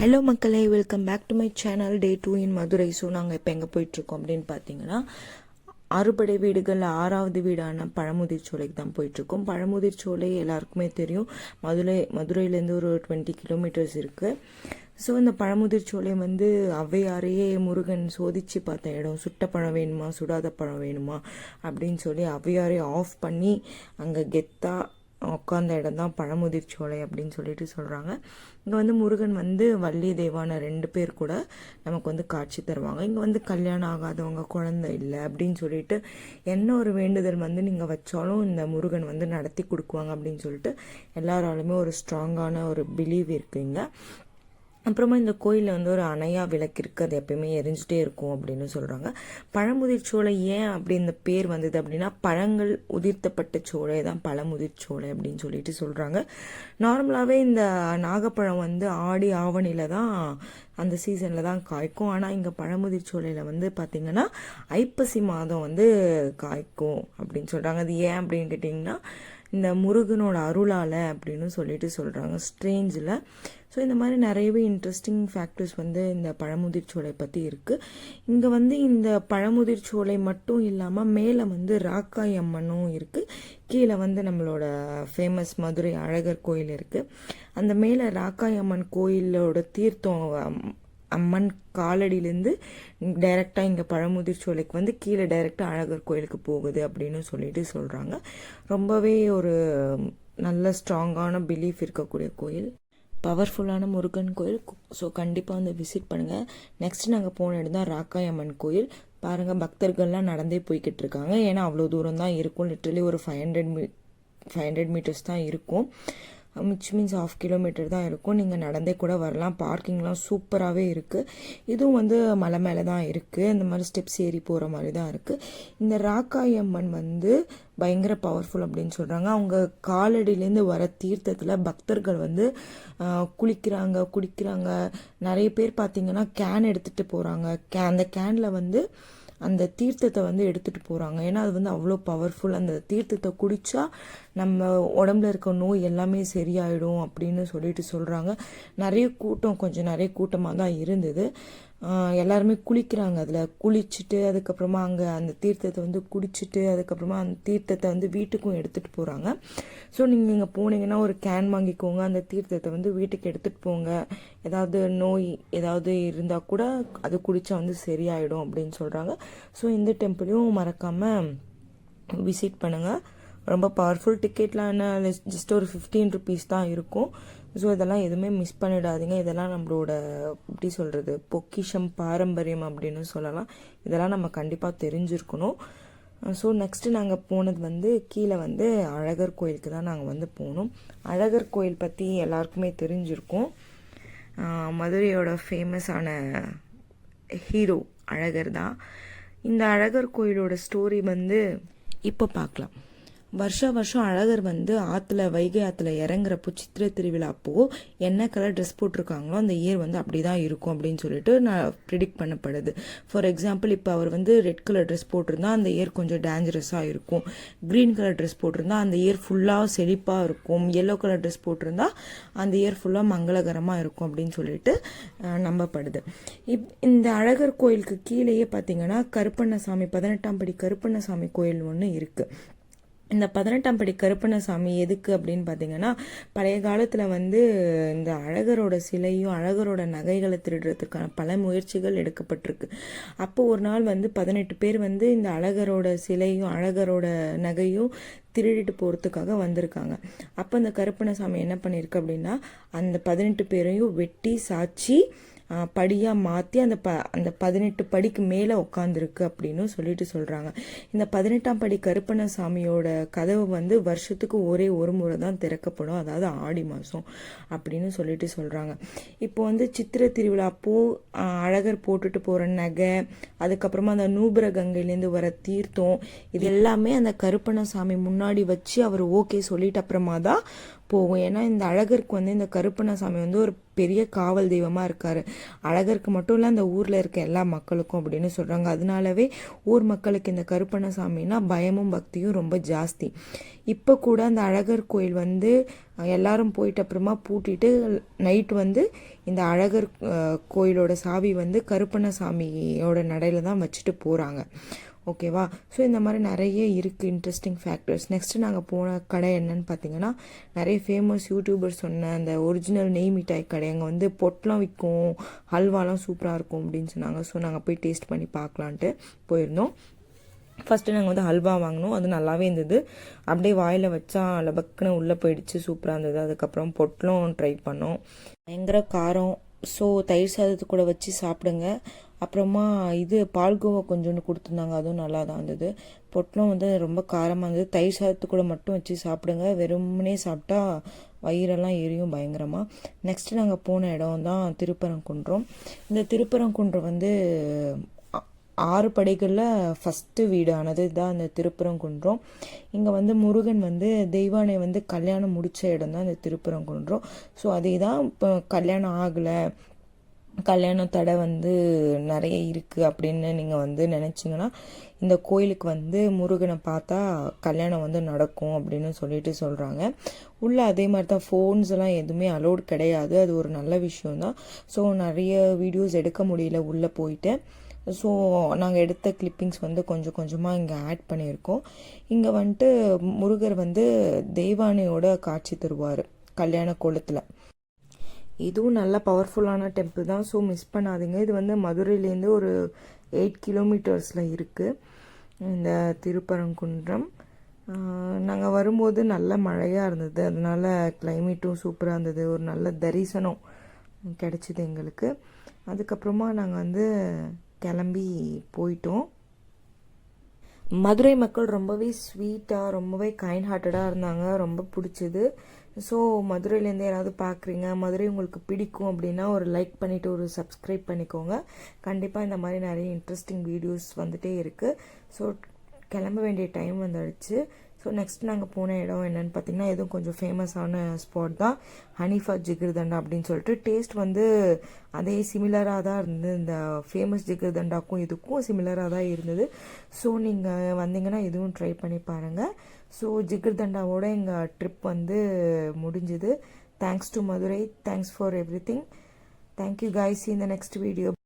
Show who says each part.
Speaker 1: Hello மக்களே, welcome back to my channel. Day 2 in Madurai. So நாங்கள் இப்போ எங்கே போயிட்டுருக்கோம் அப்படின்னு பார்த்தீங்கன்னா, அறுபடை வீடுகளில் 6வது வீடான பழமுதிர் சோலைக்கு தான் போயிட்டுருக்கோம். பழமுதிர் சோலை எல்லாருக்குமே தெரியும். மதுரையிலேருந்து ஒரு 20 கிலோமீட்டர்ஸ் இருக்குது. ஸோ இந்த பழமுதிர் சோலை வந்து ஔவையாரையே முருகன் சோதித்து பார்த்த இடம். சுட்ட பழம் வேணுமா, சுடாத பழம் வேணுமா அப்படின்னு சொல்லி ஔவையாரே ஆஃப் பண்ணி அங்கே கெத்தாக உட்காந்த இடம் தான் பழமுதிர் சோலை அப்படின்னு சொல்லிட்டு சொல்கிறாங்க. இங்கே வந்து முருகன் வந்து வள்ளி தேவான 2 பேர் கூட நமக்கு வந்து காட்சி தருவாங்க. இங்கே வந்து கல்யாணம் ஆகாதவங்க, குழந்தை இல்லை அப்படின்னு சொல்லிட்டு என்ன ஒரு வேண்டுதல் வந்து நீங்கள் வச்சாலும் இந்த முருகன் வந்து நடத்தி கொடுக்குவாங்க அப்படின்னு சொல்லிட்டு எல்லாராலுமே ஒரு ஸ்ட்ராங்கான ஒரு பிலீவ் இருக்குங்க. அப்புறமா இந்த கோயிலில் வந்து ஒரு அணையா விளக்கு இருக்குது, அது எப்பயுமே எரிஞ்சிட்டே இருக்கும் அப்படின்னு சொல்கிறாங்க. பழமுதிர் சோலை ஏன் அப்படி இந்த பேர் வந்தது அப்படின்னா, பழங்கள் உதிர்த்தப்பட்ட சோலை தான் பழமுதிர் சோலை அப்படின்னு சொல்லிட்டு சொல்கிறாங்க. நார்மலாகவே இந்த நாகப்பழம் வந்து ஆடி ஆவணியில் தான் அந்த சீசனில் தான் காய்க்கும். ஆனால் இங்கே பழமுதிர் சோலையில் வந்து பார்த்திங்கன்னா ஐப்பசி மாதம் வந்து காய்க்கும் அப்படின்னு சொல்கிறாங்க. அது ஏன் அப்படின்னு கேட்டிங்கன்னா, இந்த முருகனோட அருளால் அப்படின்னு சொல்லிட்டு சொல்கிறாங்க. ஸ்ட்ரேஞ்சில். ஸோ இந்த மாதிரி நிறையவே இன்ட்ரெஸ்டிங் ஃபேக்டர்ஸ் வந்து இந்த பழமுதிர் சோலை பற்றி இருக்குது. இங்கே வந்து இந்த பழமுதிர் சோலை மட்டும் இல்லாமல் மேலே வந்து ராக்காய் அம்மனும் இருக்குது. கீழே வந்து நம்மளோட ஃபேமஸ் மதுரை அழகர் கோயில் இருக்குது. அந்த மேலே ராக்காய் அம்மன் கோயிலோட தீர்த்தம் அம்மன் காலடியிலேருந்து டைரெக்டாக இங்கே பழமுதிர் சோலைக்கு வந்து கீழே டைரெக்டாக அழகர் கோயிலுக்கு போகுது அப்படின்னு சொல்லிட்டு சொல்கிறாங்க. ரொம்பவே ஒரு நல்ல ஸ்ட்ராங்கான பிலீஃப் இருக்கக்கூடிய கோயில், பவர்ஃபுல்லான முருகன் கோயில். ஸோ கண்டிப்பாக வந்து விசிட் பண்ணுங்கள். நெக்ஸ்ட் நாங்கள் போன இடம் தான் ராக்காய் அம்மன் கோயில். பாருங்கள், பக்தர்கள்லாம் நடந்தே போய்கிட்டு இருக்காங்க. ஏன்னா அவ்வளோ தூரம் தான் இருக்கும். லிட்ரலி ஒரு 500 மீட்டர்ஸ் தான் இருக்கும். விச் மீன்ஸ் 1/2 கிலோமீட்டர் தான் இருக்கும். நீங்கள் நடந்தே கூட வரலாம். பார்க்கிங்லாம் சூப்பராகவே இருக்குது. இதுவும் வந்து மலை மேலே தான் இருக்குது. இந்த மாதிரி ஸ்டெப்ஸ் ஏறி போகிற மாதிரி தான் இருக்குது. இந்த ராக்காய் அம்மன் வந்து பயங்கர பவர்ஃபுல் அப்படின்னு சொல்கிறாங்க. அவங்க காலடியிலேருந்து வர தீர்த்தத்தில் பக்தர்கள் வந்து குடிக்கிறாங்க. நிறைய பேர் பார்த்திங்கன்னா கேன் எடுத்துகிட்டு போகிறாங்க. அந்த கேனில் வந்து அந்த தீர்த்தத்தை வந்து எடுத்துகிட்டு போகிறாங்க. ஏன்னா அது வந்து அவ்வளோ பவர்ஃபுல். அந்த தீர்த்தத்தை குடித்தா நம்ம உடம்புல இருக்க நோய் எல்லாமே சரியாயிடும் அப்படின்னு சொல்லிட்டு சொல்கிறாங்க. நிறைய கூட்டமாக தான் இருந்தது. எல்லாருமே குளிக்கிறாங்க. அதில் குளிச்சுட்டு அதுக்கப்புறமா அங்கே அந்த தீர்த்தத்தை வந்து குடிச்சிட்டு அதுக்கப்புறமா அந்த தீர்த்தத்தை வந்து வீட்டுக்கும் எடுத்துகிட்டு போகிறாங்க. ஸோ நீங்கள் இங்கே போனீங்கன்னா ஒரு கேன் வாங்கிக்கோங்க. அந்த தீர்த்தத்தை வந்து வீட்டுக்கு எடுத்துகிட்டு போங்க. ஏதாவது நோய் ஏதாவது இருந்தால் கூட அது குடித்தா வந்து சரியாயிடும் அப்படின்னு சொல்கிறாங்க. ஸோ இந்த டெம்பிளையும் மறக்காமல் விசிட் பண்ணுங்கள். ரொம்ப பவர்ஃபுல். டிக்கெட்லாம் என்ன, ஜஸ்ட் ஒரு 15 ருபீஸ் தான் இருக்கும். ஸோ இதெல்லாம் எதுவுமே மிஸ் பண்ணிடாதீங்க. இதெல்லாம் நம்மளோட எப்படி சொல்கிறது, பொக்கிஷம், பாரம்பரியம் அப்படின்னு சொல்லலாம். இதெல்லாம் நம்ம கண்டிப்பாக தெரிஞ்சிருக்கணும். ஸோ நெக்ஸ்ட்டு நாங்கள் போனது வந்து கீழே வந்து அழகர் கோயிலுக்கு தான் நாங்கள் வந்து போனோம். அழகர் கோயில் பற்றி எல்லாருக்குமே தெரிஞ்சிருக்கும். மதுரையோட ஃபேமஸான ஹீரோ அழகர் தான். இந்த அழகர் கோயிலோட ஸ்டோரி வந்து இப்போ பார்க்கலாம். வருஷம் அழகர் வந்து வைகை ஆற்றுல இறங்குறப்போ, சித்திரை திருவிழா அப்போது என்ன கலர் ட்ரெஸ் போட்டிருக்காங்களோ அந்த இயர் வந்து அப்படி தான் இருக்கும் அப்படின்னு சொல்லிட்டு நான் ப்ரிடிக்ட் பண்ணப்படுது. ஃபார் எக்ஸாம்பிள், இப்போ அவர் வந்து ரெட் கலர் ட்ரெஸ் போட்டிருந்தா அந்த இயர் கொஞ்சம் டேஞ்சரஸாக இருக்கும். க்ரீன் கலர் ட்ரெஸ் போட்டிருந்தா அந்த இயர் ஃபுல்லாக செழிப்பாக இருக்கும். எல்லோ கலர் ட்ரெஸ் போட்டிருந்தா அந்த இயர் ஃபுல்லாக மங்களகரமாக இருக்கும் அப்படின்னு சொல்லிட்டு நம்பப்படுது. இந்த அழகர் கோயிலுக்கு கீழேயே பார்த்தீங்கன்னா கருப்பண்ணசாமி, 18ஆம் படி கருப்பண்ணசாமி கோயில் ஒன்று இருக்குது. இந்த 18ஆம் படி கருப்பண்ணசாமி எதுக்கு அப்படின்னு பார்த்தீங்கன்னா, பழைய காலத்தில் வந்து இந்த அழகரோட சிலையும் அழகரோட நகைகளை திருடுறதுக்கான பல முயற்சிகள் எடுக்கப்பட்டிருக்கு. அப்போ ஒரு நாள் வந்து 18 பேர் வந்து இந்த அழகரோட சிலையும் அழகரோட நகையும் திருடிட்டு போகிறதுக்காக வந்திருக்காங்க. அப்போ இந்த கருப்பண்ணசாமி என்ன பண்ணியிருக்கு அப்படின்னா, அந்த 18 பேரையும் வெட்டி சாச்சி படியாக மாற்றி அந்த 18 படிக்கு மேலே உட்காந்துருக்கு அப்படின்னு சொல்லிட்டு சொல்கிறாங்க. இந்த 18ஆம் படி கருப்பண்ணசாமியோட கதவு வந்து வருஷத்துக்கு ஒரே ஒரு முறை தான் திறக்கப்படும், அதாவது ஆடி மாதம் அப்படின்னு சொல்லிட்டு சொல்கிறாங்க. இப்போ வந்து சித்திரை திருவிழா அப்போது அழகர் போட்டுட்டு போகிற நகை, அதுக்கப்புறமா அந்த நூபுர கங்கையிலேருந்து வர தீர்த்தம், இது எல்லாமே அந்த கருப்பண்ணசாமி முன்னாடி வச்சு அவர் ஓகே சொல்லிட்டு அப்புறமா தான் போகும். ஏன்னா இந்த அழகருக்கு வந்து இந்த கருப்பண்ணசாமி வந்து ஒரு பெரிய காவல் தெய்வமாக இருக்கார். அழகருக்கு மட்டும் இல்லை, அந்த ஊரில் இருக்க எல்லா மக்களுக்கும் அப்படின்னு சொல்கிறாங்க. அதனாலவே ஊர் மக்களுக்கு இந்த கருப்பண்ணசாமின்னா பயமும் பக்தியும் ரொம்ப ஜாஸ்தி. இப்போ கூட அந்த அழகர் கோயில் வந்து எல்லாரும் போயிட்டு அப்புறமா பூட்டிட்டு நைட் வந்து இந்த அழகர் கோயிலோட சாவி வந்து கருப்பண்ணசாமியோட நடையில் தான் வச்சுட்டு போகிறாங்க. ஓகேவா? ஸோ இந்த மாதிரி நிறைய இருக்குது இன்ட்ரெஸ்டிங் ஃபேக்டர்ஸ். நெக்ஸ்ட்டு நாங்கள் போன கடை என்னன்னு பார்த்தீங்கன்னா, நிறைய ஃபேமஸ் யூடியூபர்ஸ் சொன்ன அந்த ஒரிஜினல் நெய் மிட்டாய் கடை. அங்கே வந்து பொட்டெலாம் விற்கும், ஹல்வாலாம் சூப்பராக இருக்கும் அப்படின்னு சொன்னாங்க. ஸோ நாங்கள் போய் டேஸ்ட் பண்ணி பார்க்கலான்ட்டு போயிருந்தோம். ஃபஸ்ட்டு நாங்கள் வந்து ஹல்வா வாங்கினோம், அது நல்லாவே இருந்தது. அப்படியே வாயில் வச்சா லபக்குன்னு உள்ளே போயிடுச்சு, சூப்பராக இருந்தது. அதுக்கப்புறம் பொட்டலும் ட்ரை பண்ணோம், பயங்கர காரம். ஸோ தயிர் சாதத்து கூட வச்சு சாப்பிடுங்க. அப்புறமா இது பால்கோவா கொஞ்சோண்டு கொடுத்துருந்தாங்க, அதுவும் நல்லா தான் இருந்தது. பொட்டலும் வந்து ரொம்ப காரமாக இருந்தது. தயிர் சாதத்து கூட மட்டும் வச்சு சாப்பிடுங்க, வெறுமனே சாப்பிட்டா வயிறெல்லாம் எரியும் பயங்கரமாக. நெக்ஸ்ட்டு நாங்கள் போன இடம் தான் திருப்பரங்குன்றம். இந்த திருப்பரங்குன்றம் வந்து 6 படைகளில் ஃபஸ்ட்டு வீடானது தான் இந்த திருப்பரங்குன்றம். இங்கே வந்து முருகன் வந்து தெய்வானை வந்து கல்யாணம் முடித்த இடம் தான் இந்த திருப்பரங்குன்றம். ஸோ அதே தான் இப்போ கல்யாணம் ஆகலை, கல்யாண தடை வந்து நிறைய இருக்குது அப்படின்னு நீங்கள் வந்து நினச்சிங்கன்னா, இந்த கோயிலுக்கு வந்து முருகனை பார்த்தா கல்யாணம் வந்து நடக்கும் அப்படின்னு சொல்லிட்டு சொல்கிறாங்க. உள்ளே அதே மாதிரி தான், ஃபோன்ஸ் எல்லாம் எதுவுமே அலோடு கிடையாது. அது ஒரு நல்ல விஷயம்தான். ஸோ நிறைய வீடியோஸ் எடுக்க முடியல உள்ளே போயிட்டு. ஸோ நாங்கள் எடுத்த கிளிப்பிங்ஸ் வந்து கொஞ்சம் கொஞ்சமாக இங்கே ஆட் பண்ணியிருக்கோம். இங்கே வந்துட்டு முருகர் வந்து தெய்வானையோட காட்சி தருவார் கல்யாண கோலத்தில். இதுவும் நல்ல பவர்ஃபுல்லான டெம்பிள் தான். ஸோ மிஸ் பண்ணாதீங்க. இது வந்து மதுரையிலேருந்து ஒரு 8 கிலோமீட்டர்ஸில் இருக்குது இந்த திருப்பரங்குன்றம். நாங்கள் வரும்போது நல்ல மழையாக இருந்தது, அதனால கிளைமேட்டும் சூப்பராக இருந்தது. ஒரு நல்ல தரிசனம் கிடச்சிது எங்களுக்கு. அதுக்கப்புறமா நாங்கள் வந்து கிளம்பி போயிட்டோம். மதுரை மக்கள் ரொம்பவே ஸ்வீட்டாக, ரொம்பவே கைண்ட் ஹார்ட்டடாக இருந்தாங்க, ரொம்ப பிடிச்சது. ஸோ மதுரையிலேருந்து யாராவது பார்க்குறீங்க, மதுரை உங்களுக்கு பிடிக்கும் அப்படின்னா ஒரு லைக் பண்ணிவிட்டு ஒரு சப்ஸ்கிரைப் பண்ணிக்கோங்க. கண்டிப்பாக இந்த மாதிரி நிறைய இன்ட்ரெஸ்டிங் வீடியோஸ் வந்துகிட்டே இருக்குது. ஸோ கிளம்ப வேண்டிய டைம் வந்துடுச்சு. ஸோ நெக்ஸ்ட் நாங்கள் போன இடம் என்னென்னு பார்த்தீங்கன்னா, எதுவும் கொஞ்சம் ஃபேமஸான ஸ்பாட் தான், ஹனிஃபா ஜிகிர்தண்டா அப்படின்னு சொல்லிட்டு. டேஸ்ட் வந்து அதே சிமிலராக தான் இருந்தது, இந்த ஃபேமஸ் ஜிகிர்தண்டாக்கும் இதுக்கும் சிமிலராக தான் இருந்தது. ஸோ நீங்கள் வந்தீங்கன்னா இதுவும் ட்ரை பண்ணி பாருங்கள். ஸோ ஜிகிர்தண்டாவோட எங்கள் ட்ரிப் வந்து முடிஞ்சுது. Thanks to Madurai, thanks for every thing. Thank you guys, see you in the next video.